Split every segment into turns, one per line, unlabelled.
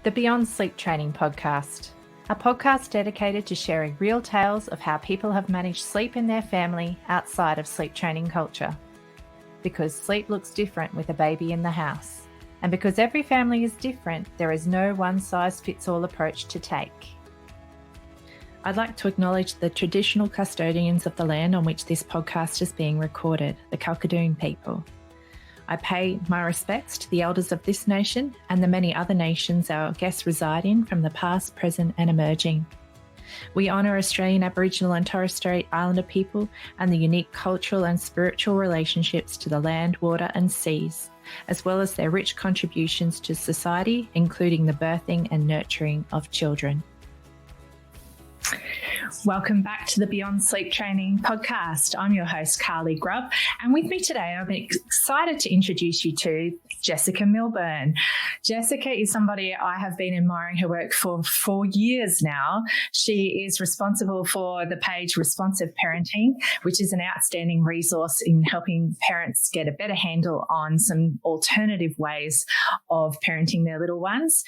the Beyond Sleep Training podcast, a podcast dedicated to sharing real tales of how people have managed sleep in their family outside of sleep training culture. Because sleep looks different with a baby in the house. And because every family is different, there is no one-size-fits-all approach to take. I'd like to acknowledge the traditional custodians of the land on which this podcast is being recorded, the Kalkadoon people. I pay my respects to the elders of this nation and the many other nations our guests reside in from the past, present and emerging. We honour Australian Aboriginal and Torres Strait Islander people and the unique cultural and spiritual relationships to the land, water and seas, as well as their rich contributions to society, including the birthing and nurturing of children. Welcome back to the Beyond Sleep Training podcast. I'm your host, Carly Grubb, and with me today, I'm excited to introduce you to Jessica Milburn. Jessica is somebody I have been admiring her work for 4 years now. She is responsible for the page Responsive Parenting, which is an outstanding resource in helping parents get a better handle on some alternative ways of parenting their little ones.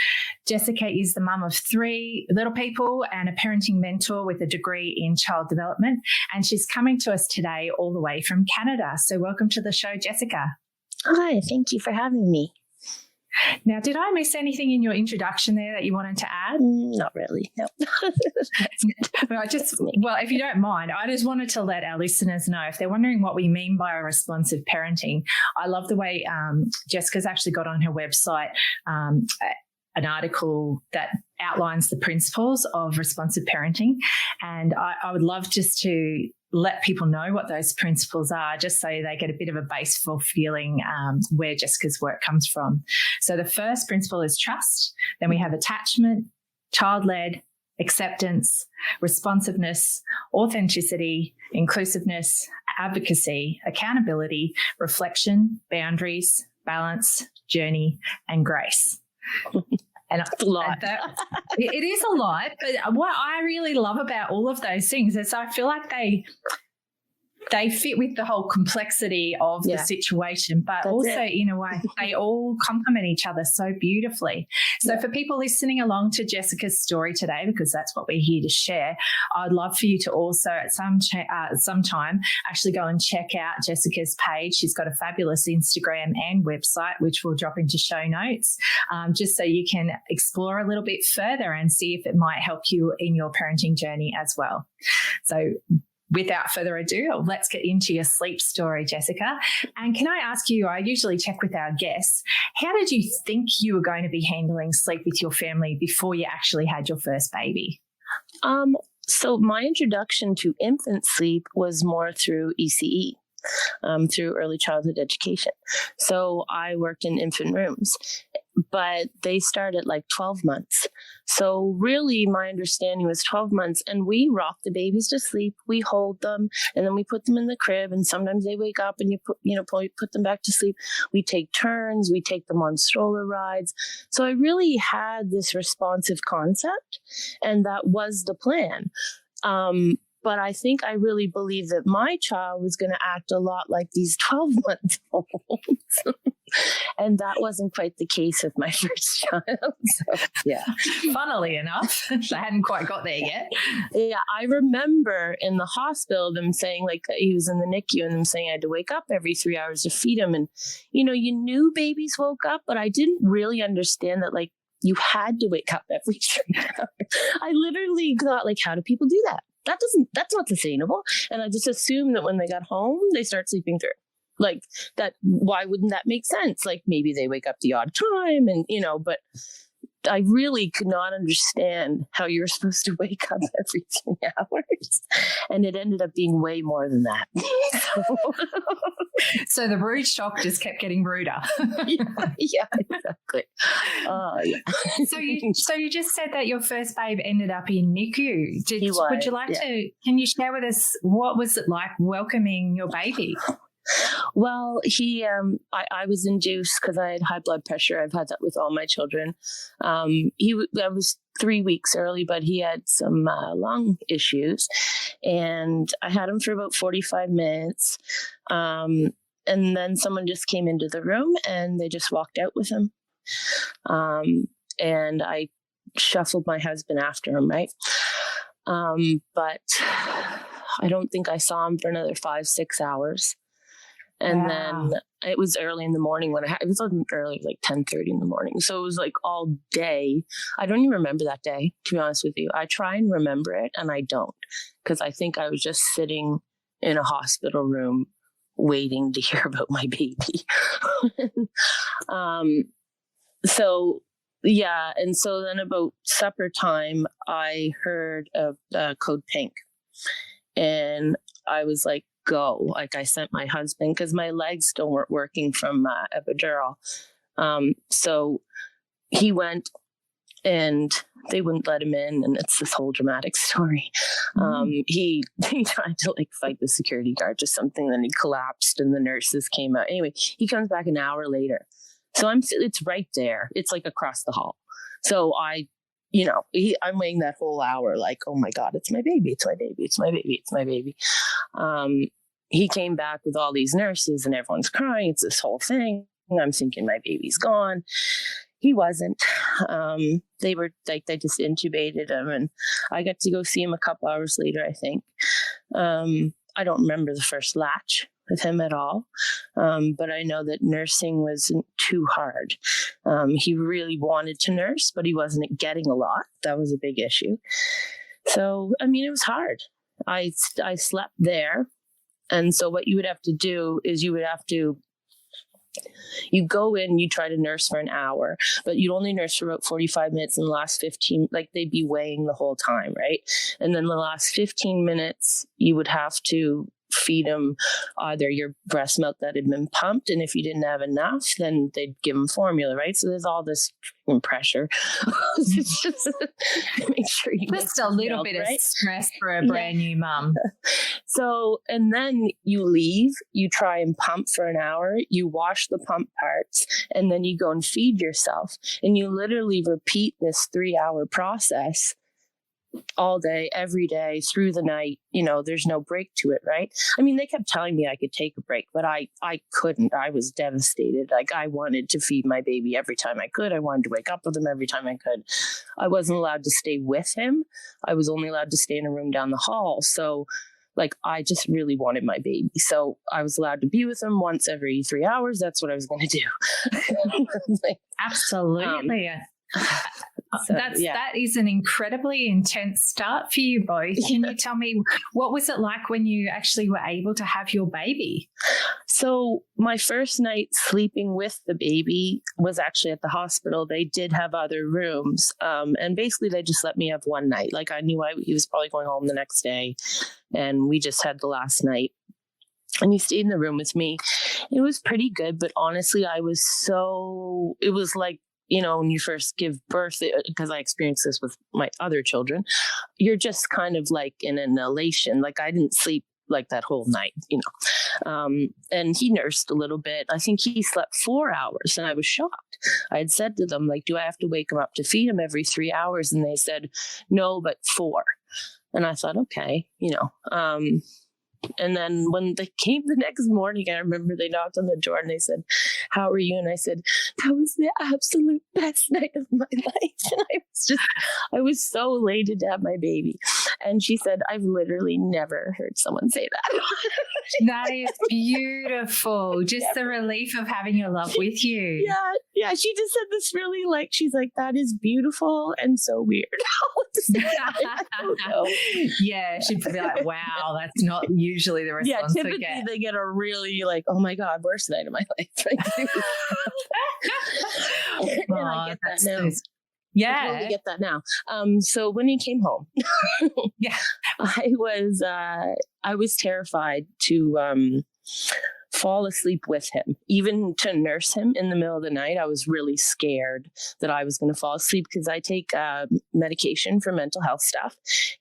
Jessica is the mum of 3 little people and a parenting mentor with a degree in child development, and she's coming to us today all the way from Canada. So welcome to the show, Jessica.
Hi, thank you for having me.
Now, did I miss anything in your introduction there that you wanted to add?
Not really, no.
Well, if you don't mind, I just wanted to let our listeners know if they're wondering what we mean by responsive parenting. I love the way Jessica's actually got on her website an article that outlines the principles of responsive parenting. And I would love just to let people know what those principles are, just so they get a bit of a base for feeling where Jessica's work comes from. So the first principle is trust. Then we have attachment, child-led, acceptance, responsiveness, authenticity, inclusiveness, advocacy, accountability, reflection, boundaries, balance, journey, and grace. And
it's a lot.
It is a lot, but what I really love about all of those things is I feel like they fit with the whole complexity of the situation, but that's also in a way they all complement each other so beautifully. So for people listening along to Jessica's story today, because that's what we're here to share, I'd love for you to also at some time actually go and check out Jessica's page. She's got a fabulous Instagram and website, which we'll drop into show notes, just so you can explore a little bit further and see if it might help you in your parenting journey as well. So without further ado, let's get into your sleep story, Jessica. And can I ask you, I usually check with our guests, how did you think you were going to be handling sleep with your family before you actually had your first baby?
So my introduction to infant sleep was more through ECE, through early childhood education. So I worked in infant rooms, but they start at like 12 months. So really my understanding was 12 months, and we rock the babies to sleep. We hold them and then we put them in the crib, and sometimes they wake up and you put them back to sleep. We take turns, we take them on stroller rides. So I really had this responsive concept, and that was the plan. But I think I really believed that my child was going to act a lot like these 12-month-olds. And that wasn't quite the case with my first child. So, yeah.
Funnily enough, I hadn't quite got there yet.
Yeah, I remember in the hospital them saying, like, he was in the NICU, and them saying I had to wake up every 3 hours to feed him. And, you knew babies woke up, but I didn't really understand that, like, you had to wake up every 3 hours. I literally thought, like, how do people do that? That's not sustainable. And I just assumed that when they got home, they start sleeping through. Like that, why wouldn't that make sense? Like maybe they wake up the odd time and, but I really could not understand how you're supposed to wake up every 3 hours. And it ended up being way more than that.
So the rude shock just kept getting ruder.
Yeah, exactly.
So you just said that your first babe ended up in NICU. Would you like to, can you share with us, what was it like welcoming your baby?
Well, I was induced because I had high blood pressure. I've had that with all my children. I was 3 weeks early, but he had some lung issues, and I had him for about 45 minutes. And then someone just came into the room and they just walked out with him. And I shuffled my husband after him, right? But I don't think I saw him for another 5-6 hours. And then it was early in the morning it was early, like 10:30 in the morning. So it was like all day. I don't even remember that day, to be honest with you. I try and remember it and I don't, because I think I was just sitting in a hospital room waiting to hear about my baby. So yeah. And so then about supper time, I heard of Code Pink, and I was like, go. Like, I sent my husband, because my legs still weren't working from epidural. So he went, and they wouldn't let him in, and it's this whole dramatic story. He tried to like fight the security guard or something, then he collapsed and the nurses came out. Anyway, he comes back an hour later. So it's right there. It's like across the hall. So I'm waiting that whole hour like, oh my God, it's my baby, it's my baby, it's my baby, it's my baby. He came back with all these nurses and everyone's crying. It's this whole thing. I'm thinking my baby's gone. He wasn't. They were like, they just intubated him, and I got to go see him a couple hours later, I think. I don't remember the first latch with him at all. But I know that nursing wasn't too hard. He really wanted to nurse, but he wasn't getting a lot. That was a big issue. So, I mean, it was hard. I slept there. And so what you would have to do is you go in, you try to nurse for an hour, but you'd only nurse for about 45 minutes, and the last 15, like they'd be weighing the whole time, right? And then the last 15 minutes, you would have to feed him either your breast milk that had been pumped, and if you didn't have enough, then they'd give him formula, right? So there's all this pressure. It's just make sure you
just a little bit of stress for a brand new mum.
So, and then you leave, you try and pump for an hour, you wash the pump parts, and then you go and feed yourself, and you literally repeat this 3-hour process all day, every day, through the night. There's no break to it, right? I mean, they kept telling me I could take a break, but I couldn't. I was devastated. Like, I wanted to feed my baby every time I could. I wanted to wake up with him every time I could. I wasn't allowed to stay with him. I was only allowed to stay in a room down the hall. So, like, I just really wanted my baby. So I was allowed to be with him once every 3 hours. That's what I was going to do.
Absolutely. That is an incredibly intense start for you both. Can you tell me, what was it like when you actually were able to have your baby?
So my first night sleeping with the baby was actually at the hospital. They did have other rooms. And basically they just let me have one night. Like, I knew he was probably going home the next day, and we just had the last night. And he stayed in the room with me. It was pretty good, but honestly, it was like, when you first give birth, because I experienced this with my other children, you're just kind of like in an elation. Like, I didn't sleep like that whole night, and he nursed a little bit. I think he slept 4 hours, and I was shocked. I had said to them, like, do I have to wake him up to feed him every 3 hours? And they said, no, but 4. And I thought, okay, And then when they came the next morning, I remember they knocked on the door and they said, how are you? And I said, that was the absolute best night of my life. And I was so elated to have my baby. And she said, I've literally never heard someone say that.
That is beautiful. Just the relief of having your love with you.
Yeah. She just said this really, like, she's like, that is beautiful and so weird.
I don't know. Yeah, she'd be like, wow, that's not usually the response.
Yeah, typically they get a really like, oh my God, worst night of my life. And I get that now.
Yeah.
I totally get that now. So when he came home, I was terrified to fall asleep with him, even to nurse him in the middle of the night. I was really scared that I was going to fall asleep, because I take medication for mental health stuff,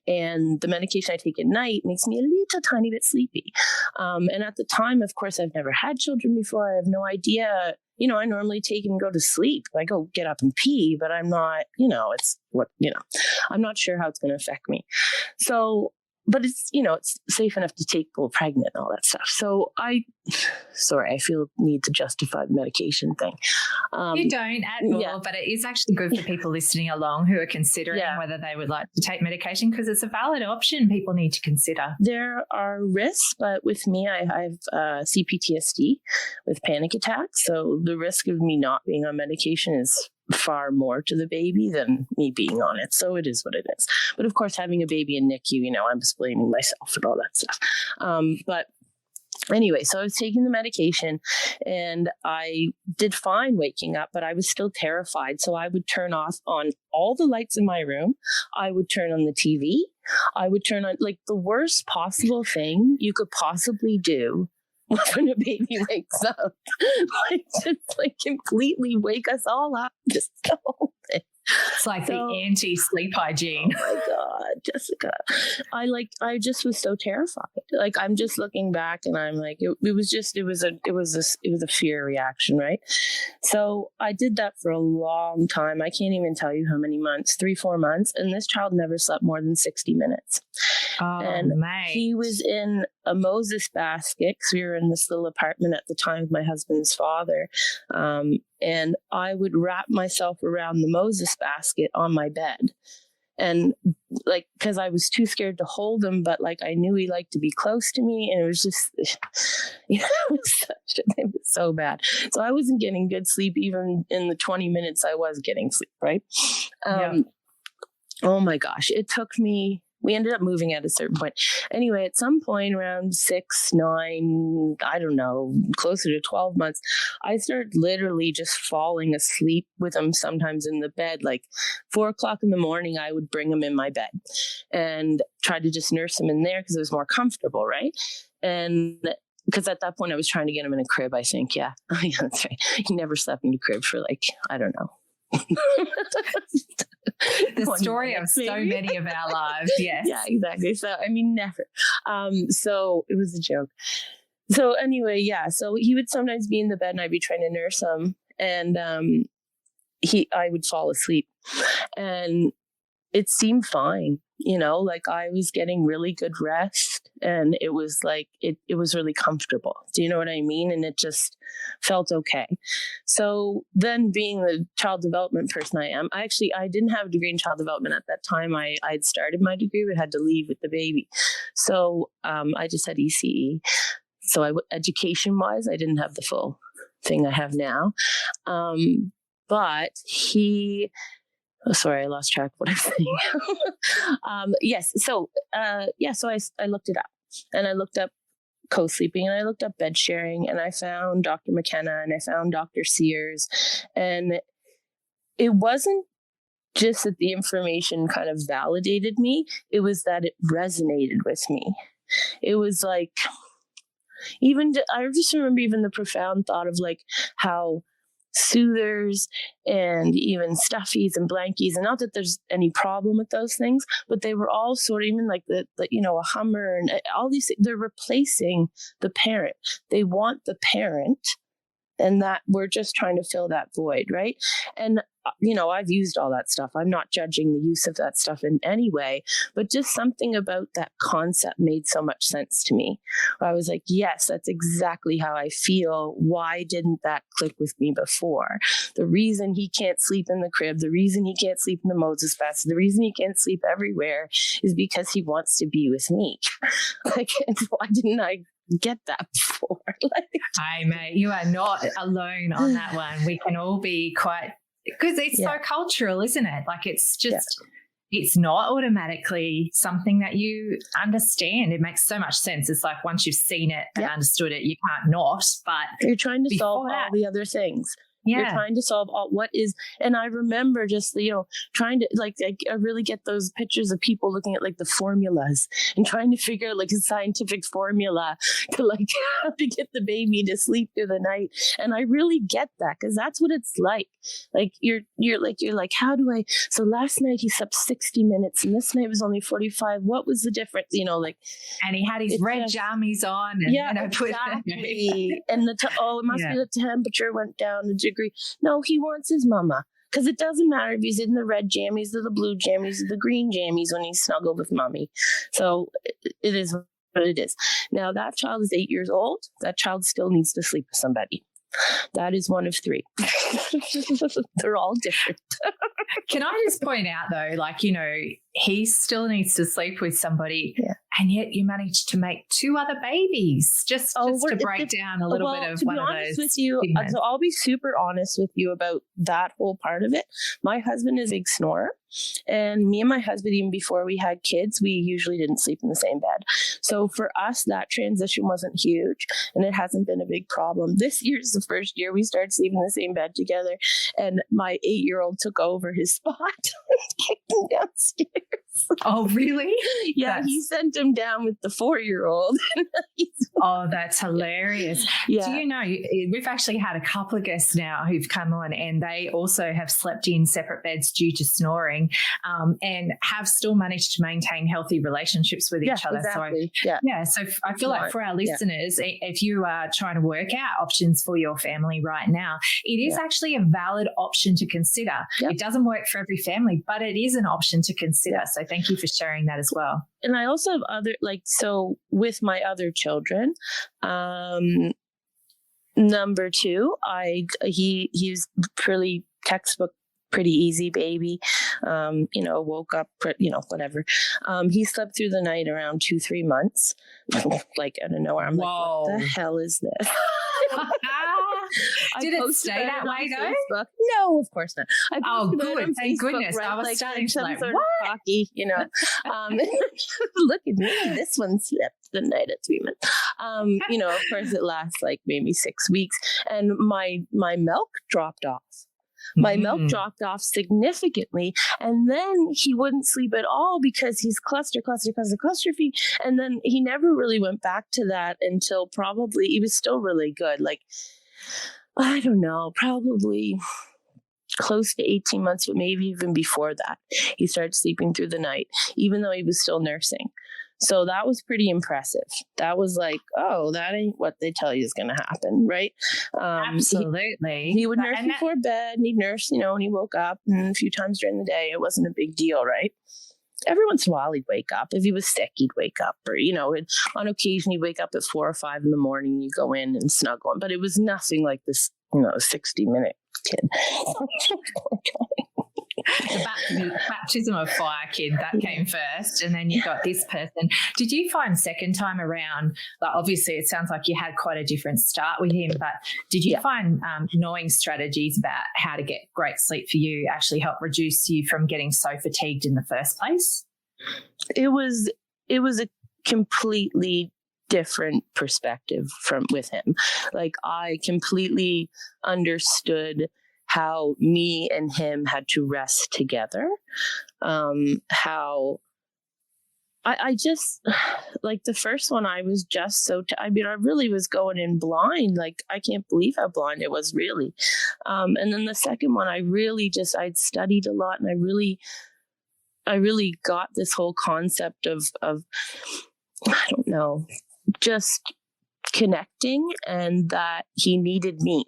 and the medication I take at night makes me a little tiny bit sleepy. And at the time, of course, I've never had children before. I have no idea. I normally take and go to sleep. I go get up and pee, but I'm not, I'm not sure how it's going to affect me. So but it's, it's safe enough to take while pregnant and all that stuff. So I feel need to justify the medication thing.
You don't at all, but it is actually good for people listening along who are considering whether they would like to take medication, because it's a valid option people need to consider.
There are risks, but with me, I have CPTSD with panic attacks. So the risk of me not being on medication is far more to the baby than me being on it. So it is what it is. But of course, having a baby in NICU, I'm just blaming myself and all that stuff. But anyway, so I was taking the medication and I did fine waking up, but I was still terrified. So I would turn off on all the lights in my room. I would turn on the TV. I would turn on like the worst possible thing you could possibly do when a baby wakes up. Just completely wake us all up. Just the whole thing.
It's like the anti-sleep hygiene.
Oh my God, Jessica. I just was so terrified. Like, I'm just looking back and I'm like, it was a fear reaction, right? So I did that for a long time. I can't even tell you how many months, 3-4 months. And this child never slept more than 60 minutes.
Oh,
and
mate.
He was in a Moses basket, because we were in this little apartment at the time with my husband's father. And I would wrap myself around the Moses basket on my bed. And because I was too scared to hold him, but I knew he liked to be close to me. And it was just, it was so bad. So I wasn't getting good sleep even in the 20 minutes I was getting sleep, right? Oh my gosh. It took me, we ended up moving at a certain point. Anyway, at some point around 6, 9, I don't know, closer to 12 months, I started literally just falling asleep with him sometimes in the bed. 4:00 in the morning, I would bring him in my bed and try to just nurse him in there because it was more comfortable, right? And because at that point I was trying to get him in a crib, I think. Yeah. Oh, yeah, that's right. He never slept in a crib for I don't know.
The story of so many of our lives. Yes.
Yeah, exactly. So, never. So it was a joke. So anyway, yeah. So he would sometimes be in the bed and I'd be trying to nurse him, and I would fall asleep, and it seemed fine. I was getting really good rest, and it was it was really comfortable. Do you know what I mean? And it just felt okay. So then, being the child development person I am, I didn't have a degree in child development at that time. I'd started my degree, but had to leave with the baby. So I just had ECE. So education wise, I didn't have the full thing I have now. But he... Oh, sorry, I lost track of what I'm saying. Yes. So, so I looked it up, and I looked up co-sleeping, and I looked up bed sharing, and I found Dr. McKenna, and I found Dr. Sears. And it wasn't just that the information kind of validated me. It was that it resonated with me. It was I just remember even the profound thought of how soothers and even stuffies and blankies, and not that there's any problem with those things, but they were all sort of even a Hummer and all these things, they're replacing the parent. They want the parent, and that we're just trying to fill that void, right? And I've used all that stuff. I'm not judging the use of that stuff in any way, but just something about that concept made so much sense to me. I was like, yes, that's exactly how I feel. Why didn't that click with me before? The reason he can't sleep in the crib, the reason he can't sleep in the Moses basket, the reason he can't sleep everywhere is because he wants to be with me. Why didn't I get that before?
Hi, mate, you are not alone on that one. We can all be quite... Because it's so cultural, isn't it? It's just, it's not automatically something that you understand. It makes so much sense. It's once you've seen it and understood it, you can't not. But
you're trying to solve all the other things. Yeah. You're trying to solve what is, and I remember just, trying to I really get those pictures of people looking at the formulas and trying to figure out a scientific formula to how to get the baby to sleep through the night. And I really get that, because that's what it's like. You're how do I, so last night he slept 60 minutes and this night was only 45. What was the difference?
And he had his red jammies on. And,
exactly. And it must be the temperature went down a degree. No, he wants his mama, because it doesn't matter if he's in the red jammies or the blue jammies or the green jammies when he's snuggled with mommy. So it is what it is. Now that child is 8 years old. That child still needs to sleep with somebody. That is one of 3. They're all different.
Can I just point out though, like, you know, he still needs to sleep with somebody, and yet you managed to make 2 other babies just to break down a little bit of one of those.
With you, so I'll be super honest with you about that whole part of it. My husband is a big snorer, and me and my husband, even before we had kids, we usually didn't sleep in the same bed. So for us, that transition wasn't huge, and it hasn't been a big problem. This year is the first year we started sleeping in the same bed together, and my 8-year-old took over his spot and kicked him downstairs.
Oh, really?
Yeah, he sent him down with the 4-year-old.
Oh, that's hilarious.
Yeah.
Do you know, we've actually had a couple of guests now who've come on, and they also have slept in separate beds due to snoring, and have still managed to maintain healthy relationships with each other.
Exactly.
So I feel like for our listeners, if you are trying to work out options for your family right now, it is actually a valid option to consider. It doesn't work for every family, but it is an option to consider. So thank you for sharing that as well.
And I also have other, so with my other children, number 2, he's pretty textbook, pretty easy baby. Woke up, whatever. He slept through the night around 2-3 months, like out of nowhere. I'm
Whoa.
Like, what the hell is this?
Did it stay that way though?
Facebook. No, of course not.
Good. Thank goodness.
Right?
I was starting to like,
what?
Cocky,
Look at me. This one slept the night at 3 months. Of course it lasts like maybe 6 weeks, and my milk dropped off. My milk dropped off significantly, and then he wouldn't sleep at all because he's cluster feed. And then he never really went back to that until probably, he was still really good. Like, I don't know, probably close to 18 months, but maybe even before that, he started sleeping through the night, even though he was still nursing. So that was pretty impressive. That was like, oh, that ain't what they tell you is going to happen, right?
Absolutely.
He would nurse before bed, and he'd nurse, and he woke up a few times during the day. It wasn't a big deal, right? Every once in a while he'd wake up. If he was sick, he'd wake up. Or, on occasion he'd wake up at 4 or 5 in the morning. You go in and snuggle him. But it was nothing like this, 60-minute kid.
The baptism of fire kid that came first, and then you got this person. Did you find second time around, like obviously it sounds like you had quite a different start with him, but did you find knowing strategies about how to get great sleep for you actually help reduce you from getting so fatigued in the first place?
It was a completely different perspective with him. Like, I completely understood how me and him had to rest together. How I just, like, the first one, I was just so, I really was going in blind. Like, I can't believe how blind it was, really. And then the second one, I'd studied a lot, and I really got this whole concept of I don't know, just connecting, and that he needed me,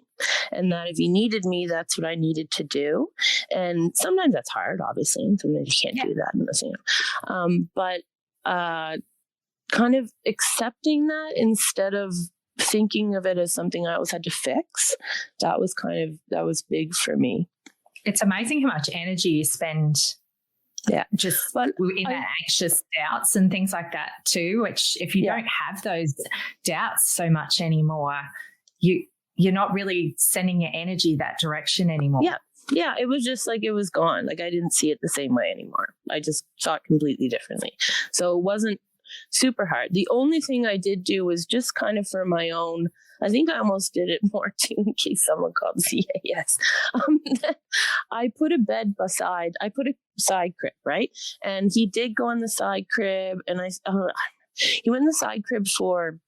and that if he needed me, that's what I needed to do. And sometimes that's hard, obviously, and sometimes you can't do that in the same. But kind of accepting that instead of thinking of it as something I always had to fix, that was big for me.
It's amazing how much energy you spend just in that anxious doubts and things like that too, which if you don't have those doubts so much anymore, you're not really sending your energy that direction anymore.
Yeah, it was just like it was gone. Like, I didn't see it the same way anymore. I just thought completely differently. So it wasn't super hard. The only thing I did do was just kind of for my own, I think I almost did it more too in case someone called CAS. I put a side crib, right? And he did go in the side crib, and he went in the side crib for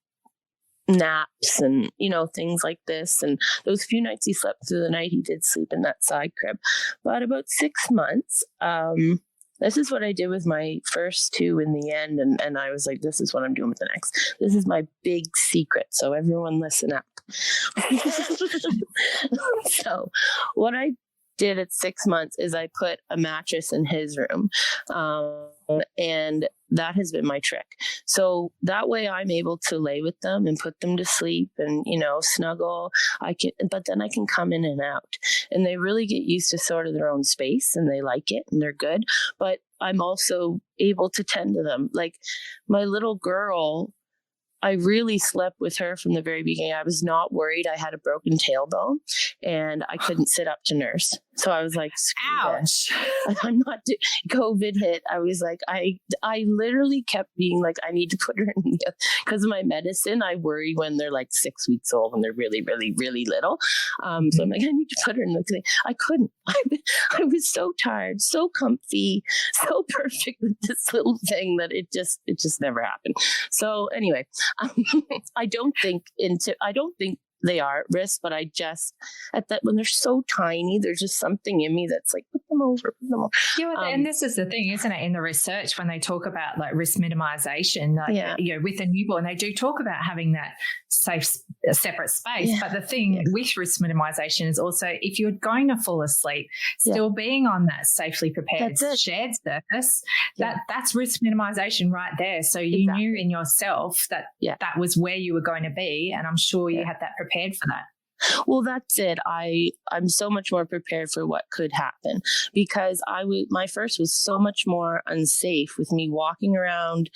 naps and things like this, and those few nights he slept through the night, he did sleep in that side crib. But about 6 months, this is what I did with my first 2 in the end, and I was like, this is what I'm doing with the next. This is my big secret, so everyone listen up. So what I did at 6 months is I put a mattress in his room. And that has been my trick. So that way I'm able to lay with them and put them to sleep and, snuggle. But then I can come in and out, and they really get used to sort of their own space, and they like it and they're good. But I'm also able to tend to them. Like my little girl, I really slept with her from the very beginning. I was not worried. I had a broken tailbone and I couldn't sit up to nurse. So I was like, ouch, I'm not COVID hit. I was like, I literally kept being like, I need to put her in because of my medicine. I worry when they're like 6 weeks old and they're really, really, really little. So I'm like, I need to put her in the thing. I couldn't. I was so tired, so comfy, so perfect with this little thing that it just never happened. So anyway, I don't think they are at risk, but I just when they're so tiny, there's just something in me that's like, put them over.
Yeah, and this is the thing, isn't it? In the research, when they talk about like risk minimization, with a newborn, they do talk about having that safe, separate space. Yeah. But the thing with risk minimization is also if you're going to fall asleep, still being on that safely prepared shared surface, that's risk minimization right there. So you knew in yourself that that was where you were going to be, and I'm sure you had that prepared for that.
Well, that's it. I'm so much more prepared for what could happen because my first was so much more unsafe with me walking around,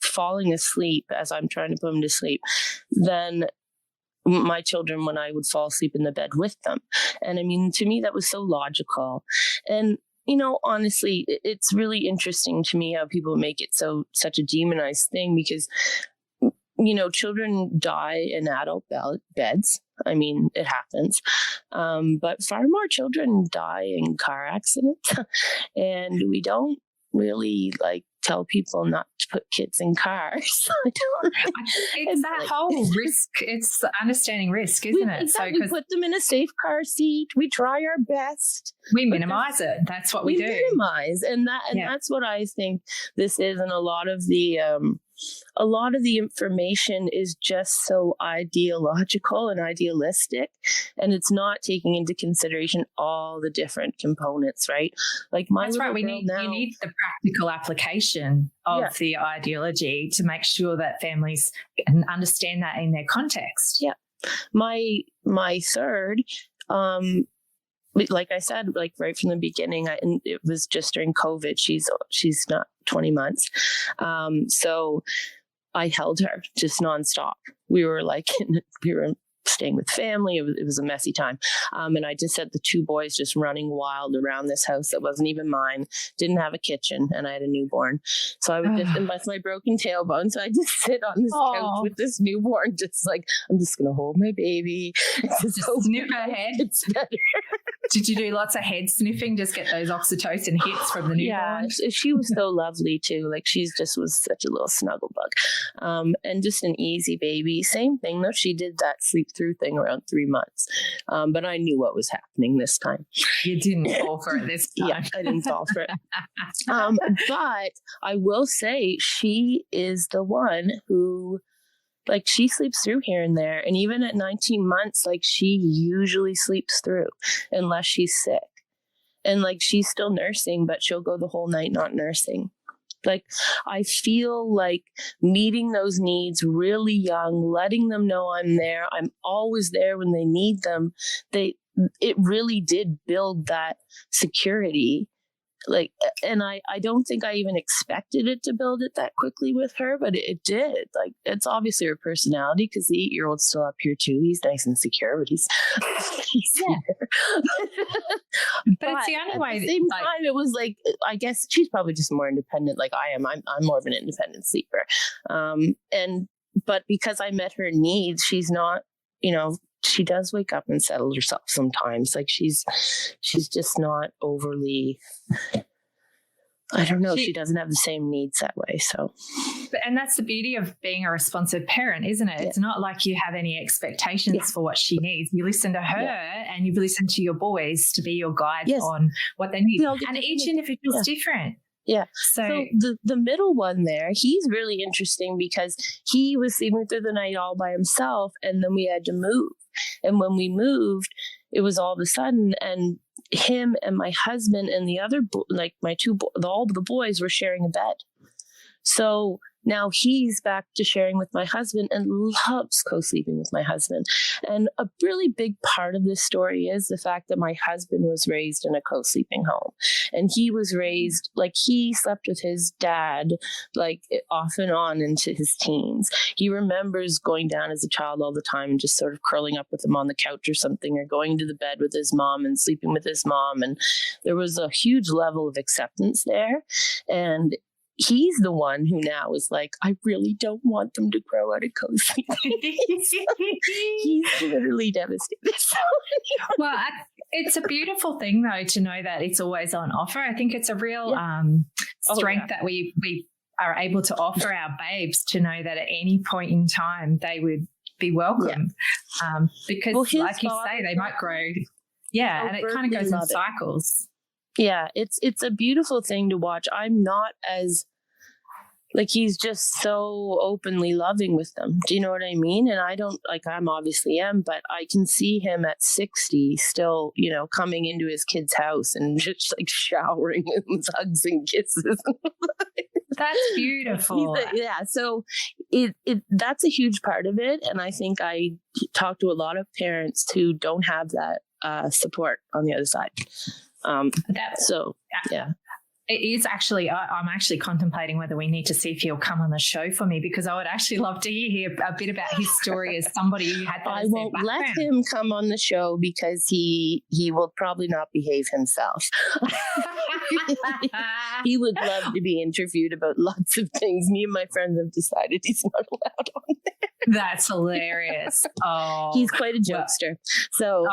falling asleep as I'm trying to put them to sleep than my children when I would fall asleep in the bed with them. And I mean, to me, that was so logical. And honestly, it's really interesting to me how people make it such a demonized thing because children die in adult beds. I mean, it happens. But far more children die in car accidents. And we don't really tell people not to put kids in cars.
It's that whole risk. It's understanding risk, isn't it?
Exactly. We put them in a safe car seat. We try our best.
We minimize it. That's what we do.
Minimize. And that's what I think this is. And a lot of the information is just so ideological and idealistic, and it's not taking into consideration all the different components, right? Like
that's right. You need the practical application of the ideology to make sure that families can understand that in their context.
Yeah. My third, like I said, right from the beginning, and it was just during COVID. She's not 20 months. So I held her just nonstop. We were staying with family. It was a messy time. And I just had the two boys just running wild around this house that wasn't even mine, didn't have a kitchen, and I had a newborn. So I would and with my broken tailbone, so I just sit on this couch with this newborn, just I'm just going to hold my baby.
Just sniff her head. It's better. Did you do lots of head sniffing? Just get those oxytocin hits from the newborn?
Yeah, she was so lovely too. She's just was such a little snuggle bug. And just an easy baby. Same thing though. She did that sleep through thing around 3 months. But I knew what was happening this time.
You didn't fall for it this time.
Yeah, I didn't fall for it. But I will say she is the one who she sleeps through here and there. And even at 19 months, she usually sleeps through unless she's sick. And she's still nursing, but she'll go the whole night not nursing. I feel like meeting those needs really young, letting them know I'm there. I'm always there when they need them. It really did build that security. And I don't think I even expected it to build it that quickly with her, but it did. It's obviously her personality because the 8-year-old's still up here too. He's nice and secure, but he's here.
But it's the only way.
At the same time, it was I guess she's probably just more independent like I am. I'm more of an independent sleeper. But because I met her needs, she's not, she does wake up and settle herself sometimes. She's just not overly, I don't know. She doesn't have the same needs that way. So,
and that's the beauty of being a responsive parent, isn't it? Yeah. It's not like you have any expectations for what she needs. You listen to her and you listen to your boys to be your guide on what they need. And each individual is different.
Yeah. So the middle one there, he's really interesting because he was sleeping through the night all by himself, and then we had to move. And when we moved, it was all of a sudden, and him and my husband and the other, all the boys were sharing a bed. So now he's back to sharing with my husband and loves co-sleeping with my husband. And a really big part of this story is the fact that my husband was raised in a co-sleeping home. And he was raised, like, he slept with his dad, like, off and on into his teens. He remembers going down as a child all the time and just sort of curling up with him on the couch or something, or going to the bed with his mom and sleeping with his mom. And there was a huge level of acceptance there. And he's the one who now is like, I really don't want them to grow out of co-sleeping. He's literally devastated.
Well, it's a beautiful thing, though, to know that it's always on offer. I think it's a real strength that we are able to offer our babes, to know that at any point in time they would be welcome. Because, like you say, they might grow. Yeah, and it kind of goes in cycles.
Yeah, it's a beautiful thing to watch. I'm not as, like, he's just so openly loving with them. Do you know what I mean? And I don't, like, I'm obviously am, but I can see him at 60 still, you know, coming into his kid's house and just like showering with hugs and kisses.
That's beautiful.
So it that's a huge part of it. And I think I talk to a lot of parents who don't have that support on the other side. It
is actually, I'm actually contemplating whether we need to see if he'll come on the show for me, because I would actually love to hear a bit about his story as somebody who had that.
I won't let him come on the show because he will probably not behave himself. He would love to be interviewed about lots of things. Me and my friends have decided he's not allowed on there.
That's hilarious. Oh,
he's quite a jokester. So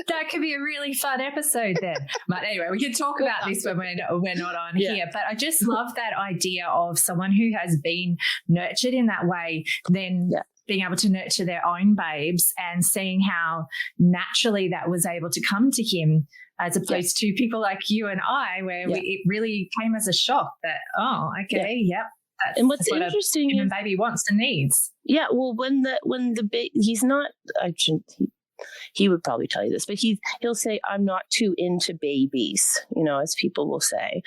that could be a really fun episode then. But anyway, we can talk about this when we're not on here. But I just love that idea of someone who has been nurtured in that way, then being able to nurture their own babes, and seeing how naturally that was able to come to him, as opposed to people like you and I, where it really came as a shock that,
and what's interesting
is baby wants and needs.
Yeah, well, when the baby, he's not. He would probably tell you this, but he'll say, "I'm not too into babies," you know, as people will say.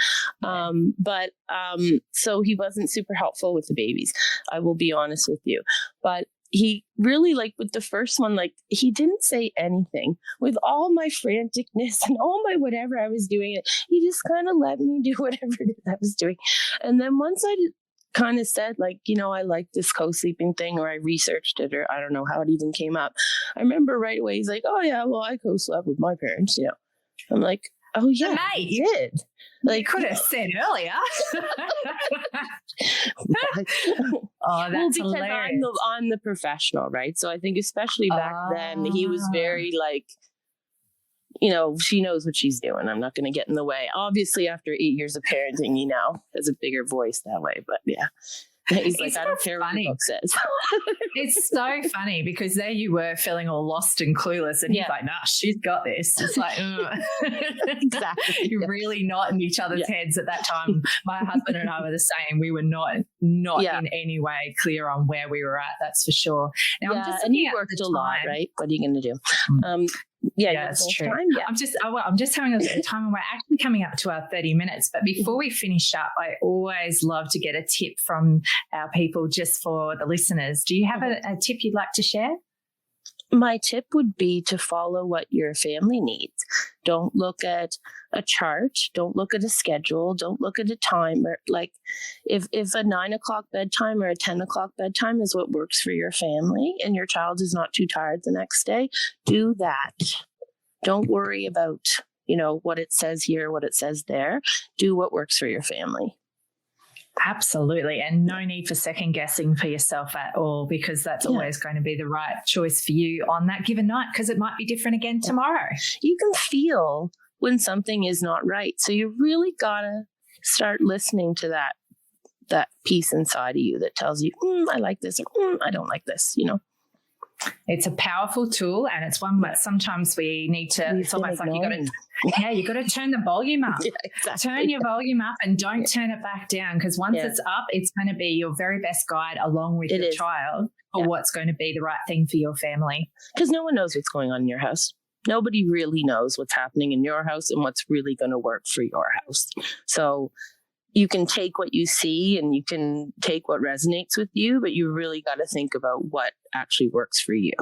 So he wasn't super helpful with the babies. I will be honest with you, but he really, like, with the first one, like, he didn't say anything. With all my franticness and all my whatever I was doing, he just kind of let me do whatever it is I was doing. And then once I kind of said, like, you know, I like this co-sleeping thing, or I researched it, or I don't know how it even came up. I remember right away, he's like, oh yeah, well, I co-slept with my parents, you know. I'm like, oh yeah, you did. Like,
you could have said earlier. That's hilarious.
I'm the professional, right? So I think especially back then, he was very like, you know, she knows what she's doing. I'm not going to get in the way. Obviously, after 8 years of parenting, he now has a bigger voice that way. But yeah, he's like, I don't care what the book says.
It's so funny, because there you were feeling all lost and clueless, and he's like, nah, she's got this. It's like,
exactly.
You're really not in each other's heads at that time. My husband and I were the same. We were not in any way clear on where we were at. That's for sure. Now, I'm just
and he worked a lot, right? What are you going to do?
That's true. I'm just having a bit of time, and we're actually coming up to our 30 minutes. But before we finish up, I always love to get a tip from our people, just for the listeners. Do you have a tip you'd like to share?
My tip would be to follow what your family needs. Don't look at a chart. Don't look at a schedule. Don't look at a timer. Like, if a 9 o'clock bedtime or a 10 o'clock bedtime is what works for your family, and your child is not too tired the next day, do that. Don't worry about, you know, what it says here, what it says there. Do what works for your family.
Absolutely. And no need for second guessing for yourself at all, because that's always going to be the right choice for you on that given night, because it might be different again tomorrow.
You can feel when something is not right. So you really got to start listening to that piece inside of you that tells you, I like this, or I don't like this, you know.
It's a powerful tool, and it's one that sometimes we need to, it's almost like you got to turn the volume up.
Yeah, exactly.
Turn your volume up and don't turn it back down, because once it's up, it's going to be your very best guide along with your child for what's going to be the right thing for your family.
Because no one knows what's going on in your house. Nobody really knows what's happening in your house and what's really going to work for your house. So you can take what you see and you can take what resonates with you, but you really got to think about what actually works for you.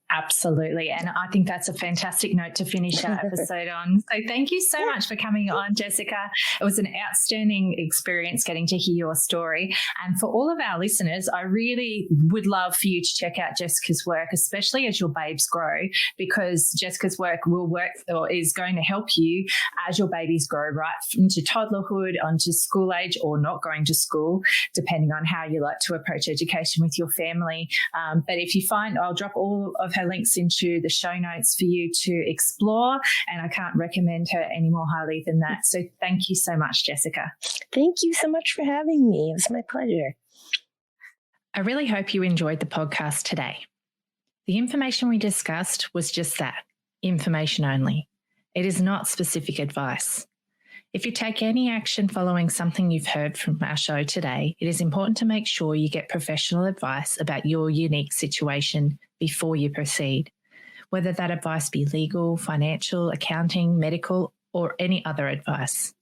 Absolutely. And I think that's a fantastic note to finish our episode on. So thank you so much for coming on, Jessica. It was an outstanding experience getting to hear your story. And for all of our listeners, I really would love for you to check out Jessica's work, especially as your babes grow, because Jessica's work is going to help you as your babies grow right into toddlerhood, onto school age, or not going to school, depending on how you like to approach education with your family. But if you find, I'll drop all of her links into the show notes for you to explore, and I can't recommend her any more highly than that. So thank you so much, Jessica.
Thank you so much for having me. It was my pleasure.
I really hope you enjoyed the podcast today. The information we discussed was just that, information only. It is not specific advice. If you take any action following something you've heard from our show today, it is important to make sure you get professional advice about your unique situation before you proceed, whether that advice be legal, financial, accounting, medical, or any other advice.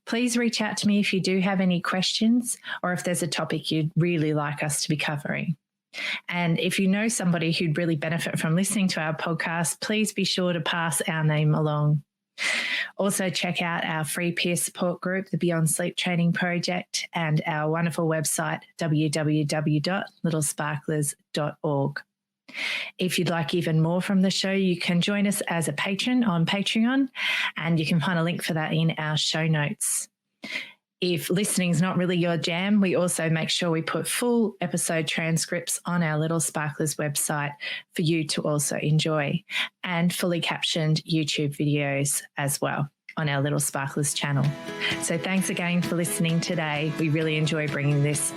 Please reach out to me if you do have any questions or if there's a topic you'd really like us to be covering. And if you know somebody who'd really benefit from listening to our podcast, please be sure to pass our name along. Also, check out our free peer support group, the Beyond Sleep Training Project, and our wonderful website, www.littlesparklers.org. If you'd like even more from the show, you can join us as a patron on Patreon, and you can find a link for that in our show notes. If listening is not really your jam, we also make sure we put full episode transcripts on our Little Sparklers website for you to also enjoy, and fully captioned YouTube videos as well on our Little Sparklers channel. So thanks again for listening today. We really enjoy bringing this